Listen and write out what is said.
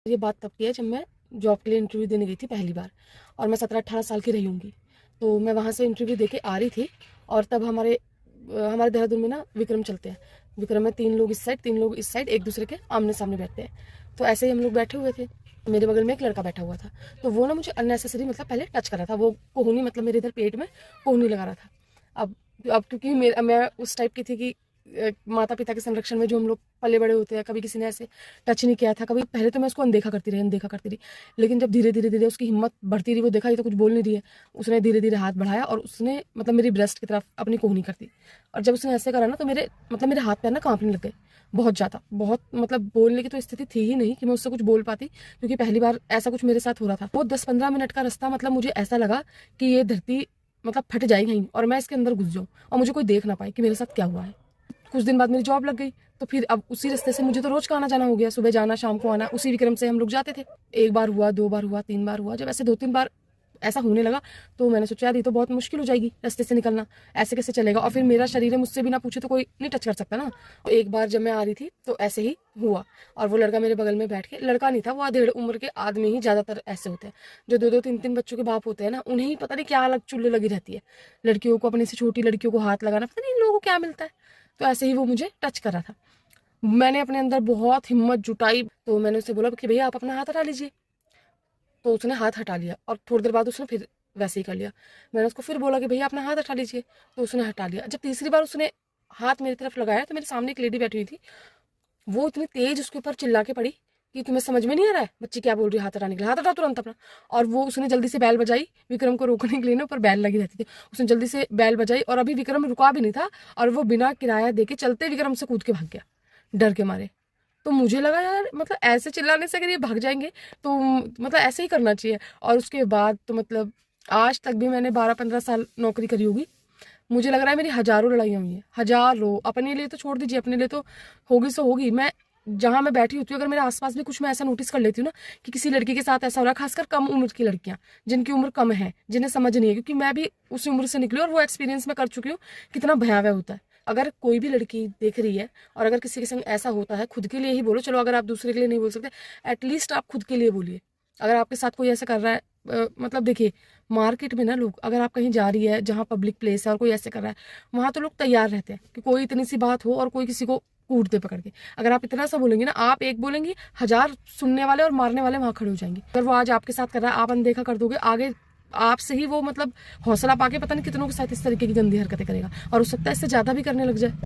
ये बात तब की है जब मैं जॉब के लिए इंटरव्यू देने गई थी पहली बार, और मैं 17-18 साल की रही होंगी। तो मैं वहाँ से इंटरव्यू देके आ रही थी, और तब हमारे देहरादून में ना विक्रम चलते हैं। विक्रम में 3 लोग इस साइड 3 लोग इस साइड एक दूसरे के आमने सामने बैठते हैं। तो ऐसे ही हम लोग बैठे हुए थे, मेरे बगल में एक लड़का बैठा हुआ था। तो वो ना मुझे अननेसेसरी मतलब पहले टच कर रहा था, वो कोहनी मतलब मेरे इधर पेट में कोहनी लगा रहा था। अब क्योंकि मैं उस टाइप की थी कि माता पिता के संरक्षण में जो हम लोग पले बड़े होते हैं, कभी किसी ने ऐसे टच नहीं किया था कभी। पहले तो मैं उसको अनदेखा करती रही, लेकिन जब धीरे धीरे धीरे उसकी हिम्मत बढ़ती रही, वो देखा ये तो कुछ बोल नहीं रही है, उसने धीरे धीरे हाथ बढ़ाया और उसने मतलब मेरी ब्रेस्ट की तरफ अपनी कोहनी कर दी। और जब उसने ऐसे करा ना, तो मेरे हाथ पैर ना कांपने लग गए बहुत ज़्यादा। बहुत मतलब बोलने की तो स्थिति थी ही नहीं कि मैं उससे कुछ बोल पाती, क्योंकि पहली बार ऐसा कुछ मेरे साथ हो रहा था। वो 10-15 मिनट का रास्ता, मतलब मुझे ऐसा लगा कि ये धरती मतलब फट जाएगी कहीं और मैं इसके अंदर घुस जाऊँ और मुझे कोई देख ना पाए कि मेरे साथ क्या हुआ है। कुछ दिन बाद मेरी जॉब लग गई, तो फिर अब उसी रास्ते से मुझे तो रोज का आना जाना हो गया, सुबह जाना शाम को आना, उसी विक्रम से हम लोग जाते थे। 1 बार हुआ, 2 बार हुआ, 3 बार हुआ। जब ऐसे 2-3 बार ऐसा होने लगा, तो मैंने सोचा यार ये तो बहुत मुश्किल हो जाएगी रास्ते से निकलना, ऐसे कैसे चलेगा। और फिर मेरा शरीर है, मुझसे बिना पूछे तो कोई नहीं टच कर सकता ना। तो एक बार जब मैं आ रही थी तो ऐसे ही हुआ, और वो लड़का मेरे बगल में बैठ के, लड़का नहीं था वो, 1.5 उम्र के आदमी ही ज्यादातर ऐसे होते हैं जो 2-2 3-3 बच्चों के बाप होते हैं ना, उन्हें ही पता नहीं क्या अलग चुल्लू लगी रहती है। लड़कियों को, अपनी से छोटी लड़कियों को हाथ लगाना, पता नहीं इन लोगों को क्या मिलता है। तो ऐसे ही वो मुझे टच कर रहा था। मैंने अपने अंदर बहुत हिम्मत जुटाई, तो मैंने उससे बोला कि भैया आप अपना हाथ हटा लीजिए। तो उसने हाथ हटा लिया, और थोड़ी देर बाद उसने फिर वैसे ही कर लिया। मैंने उसको फिर बोला कि भैया अपना हाथ हटा लीजिए, तो उसने हटा लिया। जब तीसरी बार उसने हाथ मेरी तरफ लगाया, तो मेरे सामने एक लेडी बैठी हुई थी, वो इतनी तेज उसके ऊपर चिल्ला के पड़ी कि तुम्हें समझ में नहीं आ रहा है बच्ची क्या बोल रही है, हाथ हटाने के लिए, हाथ हटा तुरंत अपना। और वो उसने जल्दी से बैल बजाई, विक्रम को रोकने के लिए ना, ऊपर बैल लगी रहती थी, उसने जल्दी से बैल बजाई, और अभी विक्रम रुका भी नहीं था, और वो बिना किराया देके चलते विक्रम से कूद के भाग गया डर के मारे। तो मुझे लगा यार मतलब ऐसे चिल्लाने से अगर ये भाग जाएंगे तो मतलब ऐसे ही करना चाहिए। और उसके बाद तो मतलब आज तक भी मैंने 12-15 साल नौकरी करी होगी, मुझे लग रहा है मेरी हजारों लड़ाइयाँ हुई हैं, हजारों। अपने लिए तो छोड़ दीजिए, अपने लिए तो होगी सो होगी। मैं जहाँ मैं बैठी होती हूँ, अगर मेरे आसपास भी कुछ मैं ऐसा नोटिस कर लेती हूँ ना कि किसी लड़की के साथ ऐसा हो रहा है, खासकर कम उम्र की लड़कियाँ जिनकी उम्र कम है, जिन्हें समझ नहीं है, क्योंकि मैं भी उसी उम्र से निकली और वो एक्सपीरियंस मैं कर चुकी हूँ कितना भयावह होता है। अगर कोई भी लड़की देख रही है और अगर किसी के संग ऐसा होता है, खुद के लिए ही बोलो, चलो अगर आप दूसरे के लिए नहीं बोल सकते, एटलीस्ट आप खुद के लिए बोलिए। अगर आपके साथ कोई ऐसा कर रहा है, मतलब देखिए मार्केट में ना लोग, अगर आप कहीं जा रही है जहाँ पब्लिक प्लेस है और कोई ऐसे कर रहा है, वहाँ तो लोग तैयार रहते हैं कि कोई इतनी सी बात हो और कोई किसी को कूट दे पकड़ के। अगर आप इतना सा बोलेंगे ना, आप एक बोलेंगी, 1000 सुनने वाले और मारने वाले वहां खड़े हो जाएंगे। अगर वो आज आपके साथ कर रहा है, आप अनदेखा कर दोगे, आगे आपसे ही वो मतलब हौसला पाके पता नहीं कितनों के साथ इस तरीके की गंदी हरकतें करेगा, और हो सकता है इससे ज्यादा भी करने लग जाए।